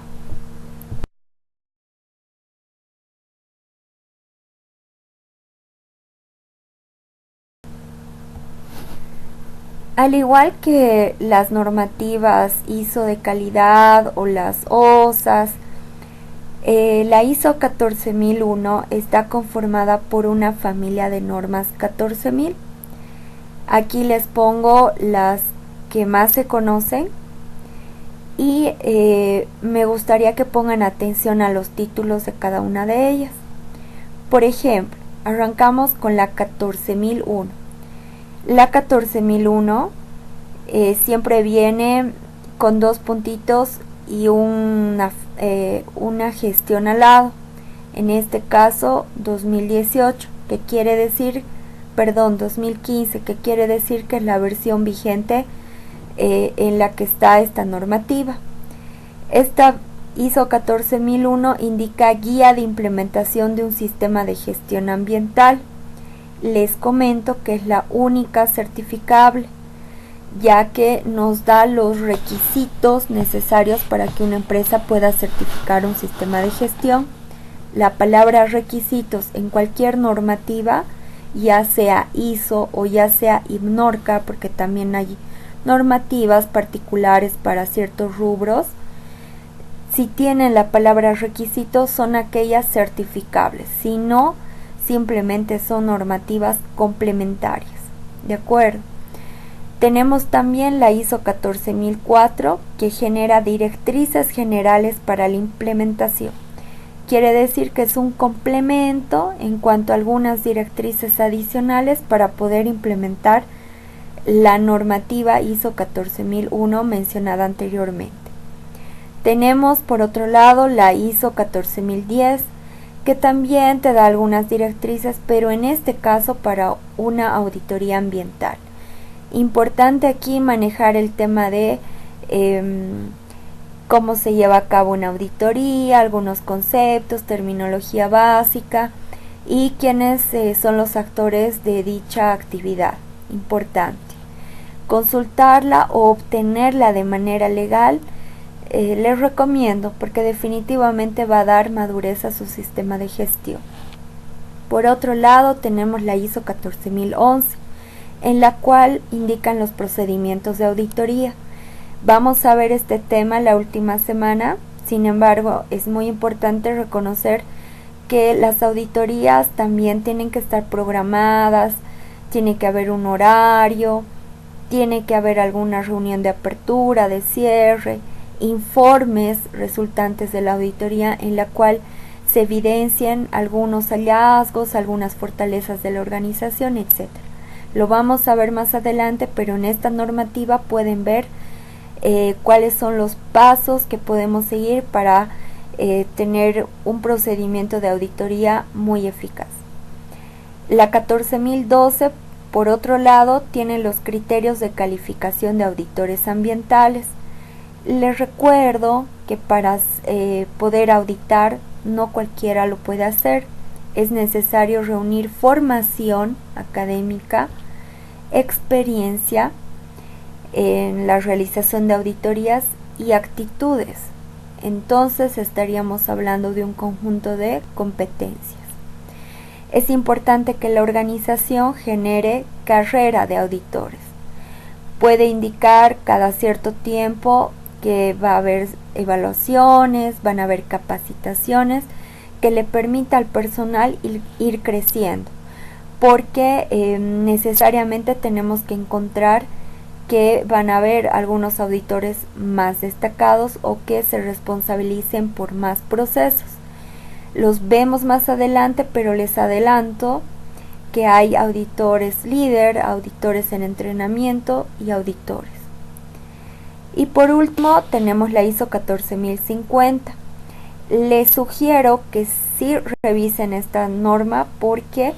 Al igual que las normativas ISO de calidad o las OSAS La ISO 14001 está conformada por una familia de normas 14000. Aquí les pongo las que más se conocen y me gustaría que pongan atención a los títulos de cada una de ellas. Por ejemplo, arrancamos con la 14001. La 14001 siempre viene con dos puntitos y una gestión al lado. En este caso 2018, que quiere decir, 2015, que quiere decir que es la versión vigente en la que está esta normativa. Esta ISO 14001 indica guía de implementación de un sistema de gestión ambiental. Les comento que es la única certificable, ya que nos da los requisitos necesarios para que una empresa pueda certificar un sistema de gestión. La palabra requisitos en cualquier normativa, ya sea ISO o ya sea IBNORCA, porque también hay normativas particulares para ciertos rubros, si tienen la palabra requisitos son aquellas certificables, si no, simplemente son normativas complementarias. ¿De acuerdo? Tenemos también la ISO 14004, que genera directrices generales para la implementación. Quiere decir que es un complemento en cuanto a algunas directrices adicionales para poder implementar la normativa ISO 14001 mencionada anteriormente. Tenemos por otro lado la ISO 14010, que también te da algunas directrices, pero en este caso para una auditoría ambiental. Importante aquí manejar el tema de cómo se lleva a cabo una auditoría, algunos conceptos, terminología básica y quiénes son los actores de dicha actividad. Importante consultarla o obtenerla de manera legal. Les recomiendo, porque definitivamente va a dar madurez a su sistema de gestión. Por otro lado tenemos la ISO 14011, en la cual indican los procedimientos de auditoría. Vamos a ver este tema la última semana. Sin embargo, es muy importante reconocer que las auditorías también tienen que estar programadas, tiene que haber un horario, tiene que haber alguna reunión de apertura, de cierre, informes resultantes de la auditoría en la cual se evidencian algunos hallazgos, algunas fortalezas de la organización, etc. Lo vamos a ver más adelante, pero en esta normativa pueden ver cuáles son los pasos que podemos seguir para tener un procedimiento de auditoría muy eficaz. La 14012, por otro lado, tiene los criterios de calificación de auditores ambientales. Les recuerdo que para poder auditar no cualquiera lo puede hacer. Es necesario reunir formación académica, experiencia en la realización de auditorías y actitudes. Entonces estaríamos hablando de un conjunto de competencias. Es importante que la organización genere carrera de auditores. Puede indicar cada cierto tiempo que va a haber evaluaciones, van a haber capacitaciones que le permita al personal ir creciendo, porque necesariamente tenemos que encontrar que van a haber algunos auditores más destacados o que se responsabilicen por más procesos. Los vemos más adelante, pero les adelanto que hay auditores líder, auditores en entrenamiento y auditores. Y por último tenemos la ISO 14050. Les sugiero que sí revisen esta norma porque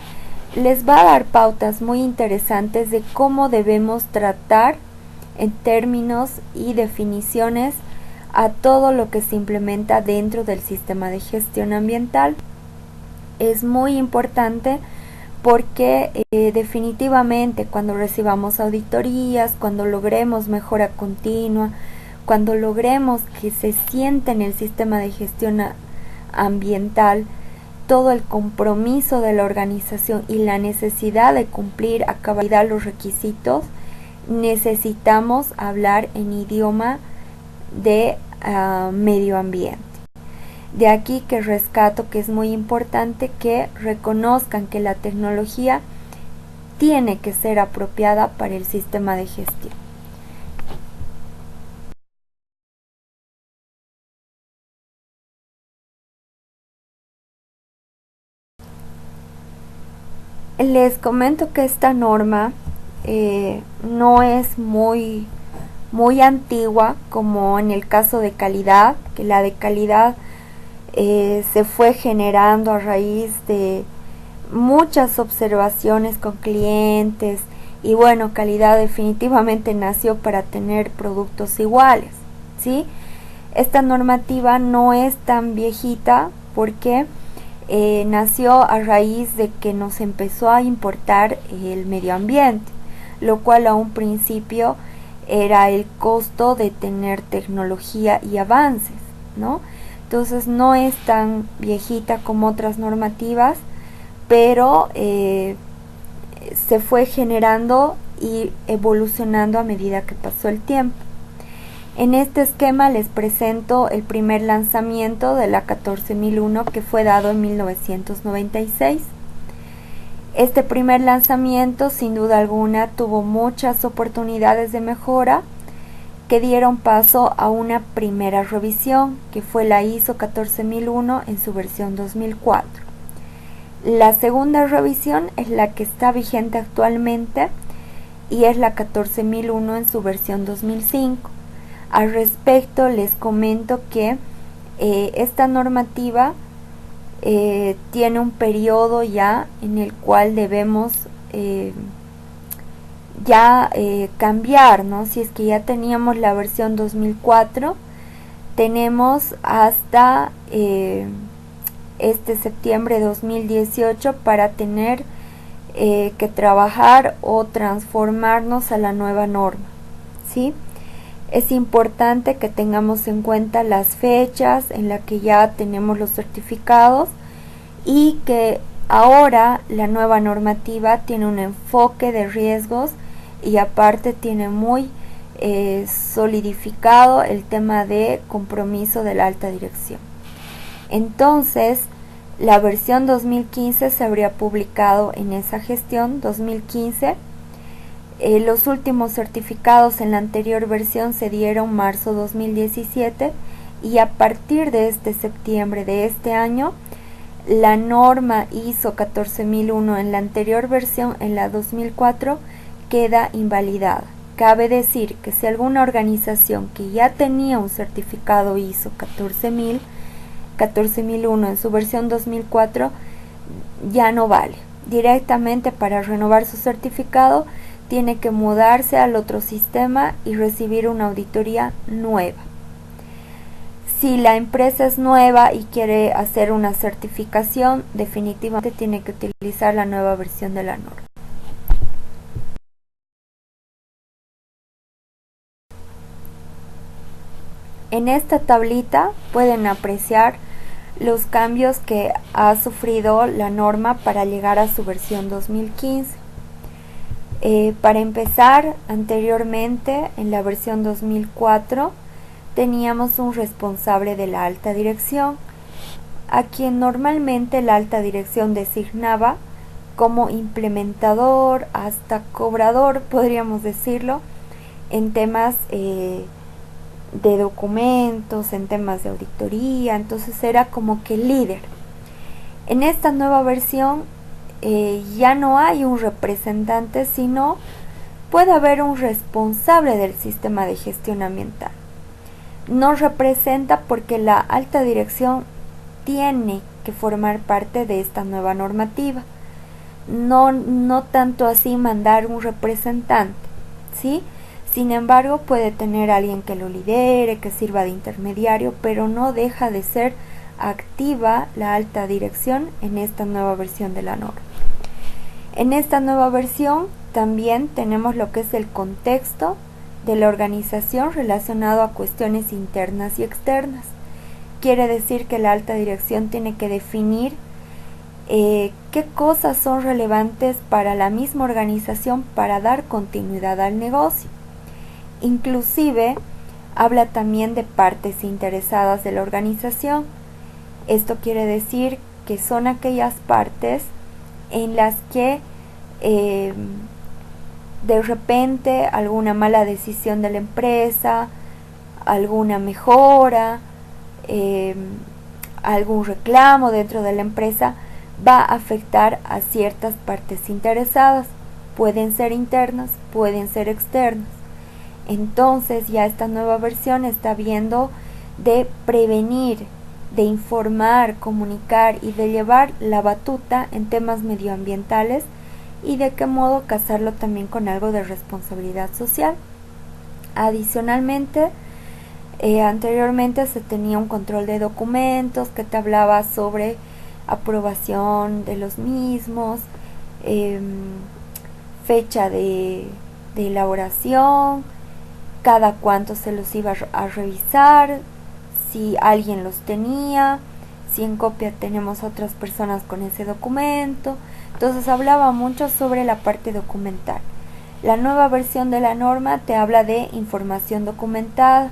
les va a dar pautas muy interesantes de cómo debemos tratar en términos y definiciones a todo lo que se implementa dentro del sistema de gestión ambiental. Es muy importante porque definitivamente cuando recibamos auditorías, cuando logremos mejora continua, cuando logremos que se sienta en el sistema de gestión ambiental todo el compromiso de la organización y la necesidad de cumplir a cabalidad los requisitos, necesitamos hablar en idioma de medio ambiente. De aquí que rescato que es muy importante que reconozcan que la tecnología tiene que ser apropiada para el sistema de gestión. Les comento que esta norma no es muy antigua como en el caso de calidad, que la de calidad se fue generando a raíz de muchas observaciones con clientes y bueno, calidad definitivamente nació para tener productos iguales, ¿sí? Esta normativa no es tan viejita porque nació a raíz de que nos empezó a importar el medio ambiente, lo cual a un principio era el costo de tener tecnología y avances, ¿no? Entonces no es tan viejita como otras normativas, pero se fue generando y evolucionando a medida que pasó el tiempo. En este esquema les presento el primer lanzamiento de la 14001 que fue dado en 1996. Este primer lanzamiento sin duda alguna tuvo muchas oportunidades de mejora que dieron paso a una primera revisión que fue la ISO 14001 en su versión 2004. La segunda revisión es la que está vigente actualmente y es la 14001 en su versión 2005. Al respecto les comento que esta normativa tiene un periodo ya en el cual debemos cambiar, ¿no? Si es que ya teníamos la versión 2004, tenemos hasta este septiembre de 2018 para tener que trabajar o transformarnos a la nueva norma, ¿sí? Es importante que tengamos en cuenta las fechas en las que ya tenemos los certificados y que ahora la nueva normativa tiene un enfoque de riesgos y aparte tiene muy solidificado el tema de compromiso de la alta dirección. Entonces, la versión 2015 se habría publicado en esa gestión 2015. Los últimos certificados en la anterior versión se dieron marzo 2017 y a partir de este septiembre de este año la norma ISO 14001 en la anterior versión, en la 2004, queda invalidada. Cabe decir que si alguna organización que ya tenía un certificado ISO 14001 en su versión 2004 ya no vale. Directamente para renovar su certificado tiene que mudarse al otro sistema y recibir una auditoría nueva. Si la empresa es nueva y quiere hacer una certificación, definitivamente tiene que utilizar la nueva versión de la norma. En esta tablita pueden apreciar los cambios que ha sufrido la norma para llegar a su versión 2015. Para empezar, anteriormente en la versión 2004 teníamos un responsable de la alta dirección, a quien normalmente la alta dirección designaba como implementador hasta cobrador, podríamos decirlo, en temas de documentos, en temas de auditoría. Entonces era como que líder. En esta nueva versión ya no hay un representante, sino puede haber un responsable del sistema de gestión ambiental. No representa porque la alta dirección tiene que formar parte de esta nueva normativa. No tanto así mandar un representante, ¿sí? Sin embargo, puede tener alguien que lo lidere, que sirva de intermediario, pero no deja de ser activa la alta dirección en esta nueva versión de la norma. En esta nueva versión también tenemos lo que es el contexto de la organización relacionado a cuestiones internas y externas. Quiere decir que la alta dirección tiene que definir qué cosas son relevantes para la misma organización para dar continuidad al negocio. Inclusive habla también de partes interesadas de la organización, Esto quiere decir que son aquellas partes en las que de repente alguna mala decisión de la empresa, alguna mejora, algún reclamo dentro de la empresa va a afectar a ciertas partes interesadas. Pueden ser internas, pueden ser externas. Entonces ya esta nueva versión está viendo de prevenir, de informar, comunicar y de llevar la batuta en temas medioambientales y de qué modo casarlo también con algo de responsabilidad social. Adicionalmente, anteriormente se tenía un control de documentos que te hablaba sobre aprobación de los mismos, fecha de elaboración, cada cuánto se los iba a revisar, si alguien los tenía, si en copia tenemos otras personas con ese documento. Entonces hablaba mucho sobre la parte documental. La nueva versión de la norma te habla de información documentada,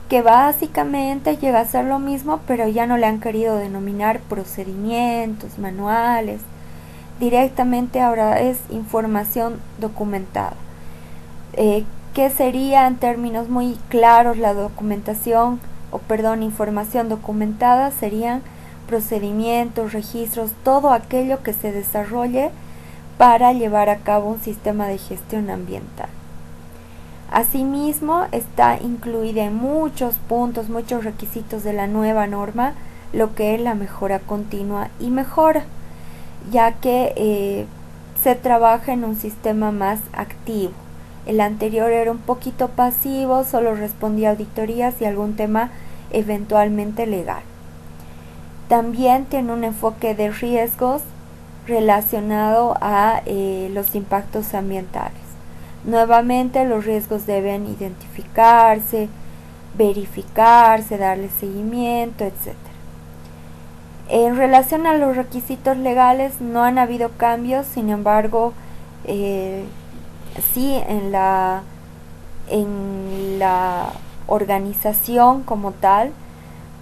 que básicamente llega a ser lo mismo, pero ya no le han querido denominar procedimientos, manuales. Directamente ahora es información documentada. ¿Qué sería en términos muy claros la documentación? Información documentada serían procedimientos, registros, todo aquello que se desarrolle para llevar a cabo un sistema de gestión ambiental. Asimismo, está incluida en muchos puntos, muchos requisitos de la nueva norma, lo que es la mejora continua y mejora, ya que se trabaja en un sistema más activo. El anterior era un poquito pasivo, solo respondía a auditorías y algún tema eventualmente legal. También tiene un enfoque de riesgos relacionado a los impactos ambientales. Nuevamente, los riesgos deben identificarse, verificarse, darle seguimiento, etc. En relación a los requisitos legales, no han habido cambios, sin embargo, sí en la organización como tal,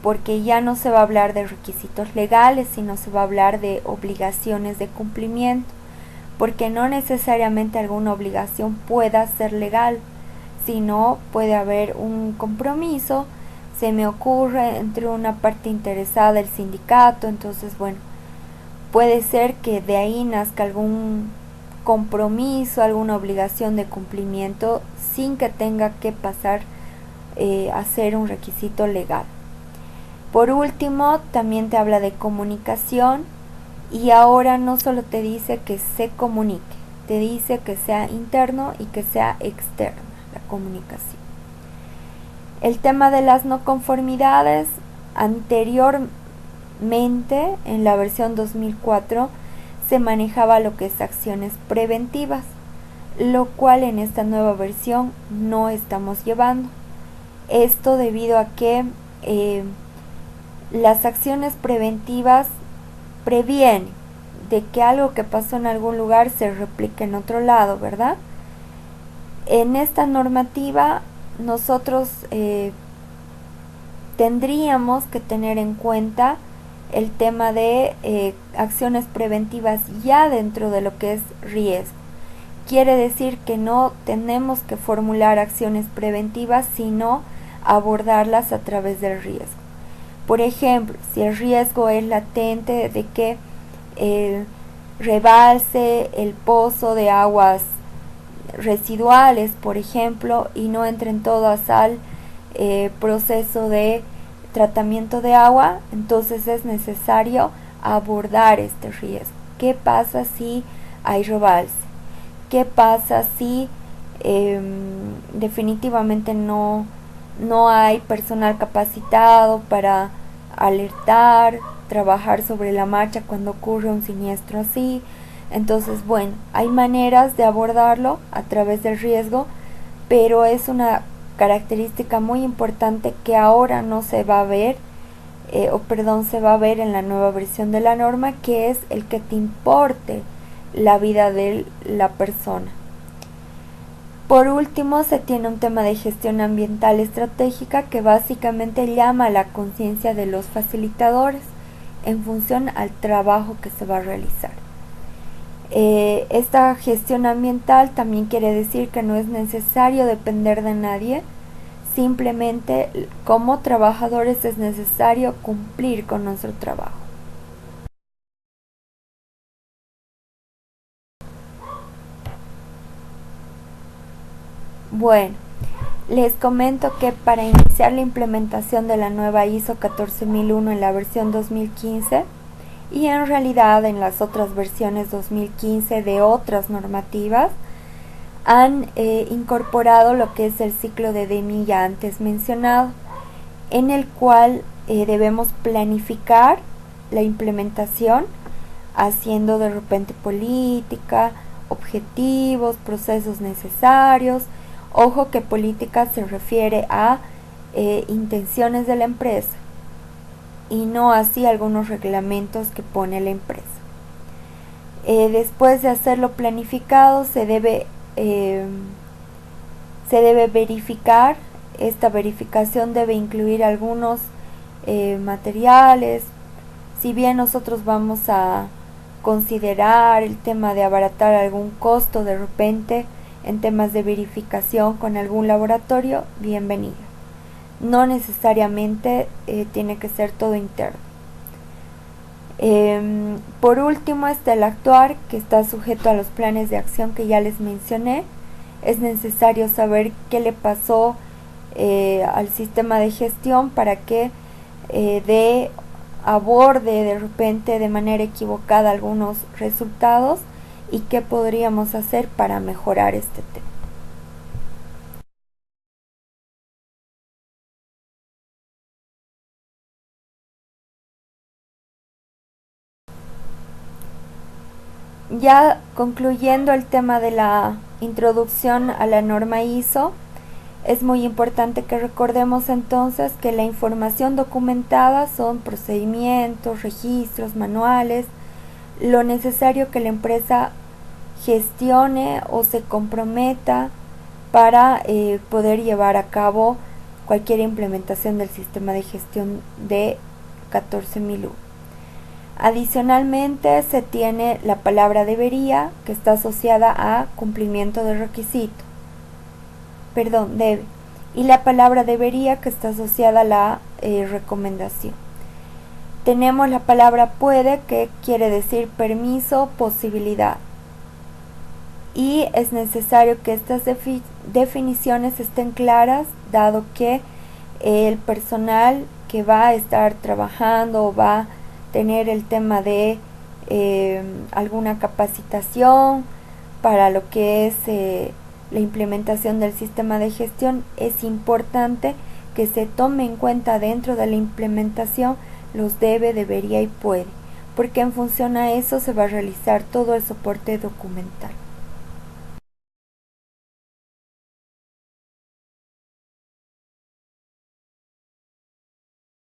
porque ya no se va a hablar de requisitos legales, sino se va a hablar de obligaciones de cumplimiento, porque no necesariamente alguna obligación pueda ser legal, sino puede haber un compromiso, se me ocurre, entre una parte interesada, el sindicato. Entonces, bueno, puede ser que de ahí nazca algún compromiso, alguna obligación de cumplimiento sin que tenga que pasar a ser un requisito legal. Por último, también te habla de comunicación, y ahora no solo te dice que se comunique, te dice que sea interno y que sea externa la comunicación. El tema de las no conformidades, anteriormente en la versión 2004 se manejaba lo que es acciones preventivas, lo cual en esta nueva versión no estamos llevando. Esto debido a que las acciones preventivas previenen de que algo que pasó en algún lugar se replique en otro lado, ¿verdad? En esta normativa nosotros tendríamos que tener en cuenta el tema de acciones preventivas ya dentro de lo que es riesgo. Quiere decir que no tenemos que formular acciones preventivas, sino abordarlas a través del riesgo. Por ejemplo, si el riesgo es latente de que rebalse el pozo de aguas residuales, por ejemplo, y no entren todas al proceso de tratamiento de agua, entonces es necesario abordar este riesgo. ¿Qué pasa si hay rebalse? ¿Qué pasa si definitivamente no hay personal capacitado para alertar, trabajar sobre la marcha cuando ocurre un siniestro así? Entonces, bueno, hay maneras de abordarlo a través del riesgo, pero es una característica muy importante que ahora no se va a ver, se va a ver en la nueva versión de la norma, que es el que te importe la vida de la persona. Por último, se tiene un tema de gestión ambiental estratégica que básicamente llama a la conciencia de los facilitadores en función al trabajo que se va a realizar. Esta gestión ambiental también quiere decir que no es necesario depender de nadie, simplemente como trabajadores es necesario cumplir con nuestro trabajo. Bueno, les comento que para iniciar la implementación de la nueva ISO 14001 en la versión 2015 y en realidad en las otras versiones 2015 de otras normativas, han incorporado lo que es el ciclo de Deming ya antes mencionado, en el cual debemos planificar la implementación haciendo de repente política, objetivos, procesos necesarios. Ojo que política se refiere a intenciones de la empresa y no así algunos reglamentos que pone la empresa. Después de hacerlo planificado se debe verificar. Esta verificación debe incluir algunos materiales. Si bien nosotros vamos a considerar el tema de abaratar algún costo de repente en temas de verificación con algún laboratorio, bienvenido. No necesariamente tiene que ser todo interno. Por último está el actuar, que está sujeto a los planes de acción que ya les mencioné. Es necesario saber qué le pasó al sistema de gestión para que aborde de repente de manera equivocada algunos resultados y qué podríamos hacer para mejorar este tema. Ya concluyendo el tema de la introducción a la norma ISO, es muy importante que recordemos entonces que la información documentada son procedimientos, registros, manuales, lo necesario que la empresa gestione o se comprometa para poder llevar a cabo cualquier implementación del sistema de gestión de 14001. Adicionalmente se tiene la palabra debería, que está asociada a cumplimiento de requisito. Debe. Y la palabra debería, que está asociada a la recomendación. Tenemos la palabra puede, que quiere decir permiso, posibilidad. Y es necesario que estas definiciones estén claras, dado que el personal que va a estar trabajando o va a tener el tema de alguna capacitación para lo que es la implementación del sistema de gestión, es importante que se tome en cuenta dentro de la implementación los debe, debería y puede, porque en función a eso se va a realizar todo el soporte documental.